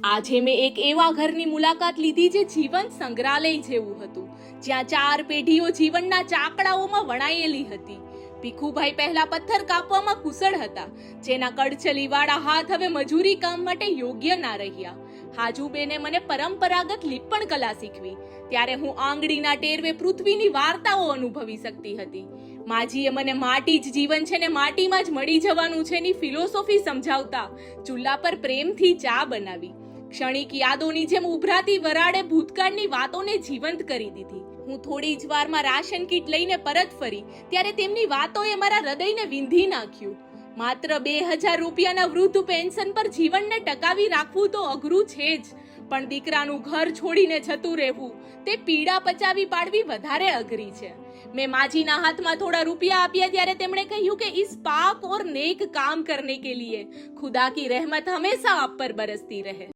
આજે મેં એક એવા ઘરની મુલાકાત લીધી જે જીવન સંગ્રહાલય જેવું હતું, જ્યાં 4 પેઢીઓ જીવનના ચાકડાઓમાં વણાયેલી હતી. ભીખુભાઈ પહેલા પથ્થર કાપવામાં કુશળ હતા, જેના કડચલીવાળા હાથ હવે મજૂરી કામ માટે યોગ્ય ના રહ્યા. હાજુબેને મને પરંપરાગત લીપણ કલા શીખવી, ત્યારે હું આંગળીના ટેરવે પૃથ્વીની વાર્તાઓ અનુભવી શકતી હતી. માજીએ મને માટી જ જીવન છે ને માટીમાં જ મળી જવાનું છે ની ફિલોસોફી સમજાવતા ચૂલા પર પ્રેમથી ચા બનાવી. ક્ષણિક યાદોની જેમ ઉભરાતી વરાળે ભૂતકાળની વાતોને જીવંત કરી દીધી. હું થોડી જ વારમાં રાશન કીટ લઈને પરત ફરી, ત્યારે તેમની વાતોએ મારા હૃદયને વિંધી નાખ્યું. માત્ર 2000 રૂપિયાના વૃદ્ધ પેન્શન પર જીવનને ટકાવી રાખવું તો અઘરું છે જ, પણ દીકરાનું ઘર છોડીને જતું રહેવું, તે પીડા પચાવી પાડવી વધારે અઘરી છે. મેં માજીના હાથમાં થોડા રૂપિયા આપ્યા ત્યારે તેમણે કહ્યું કે ઇસ પાક ઓર નેક કામ કરને કે લીએ ખુદા કી રહેમત હંમેશા આપ પર બરસતી રહે.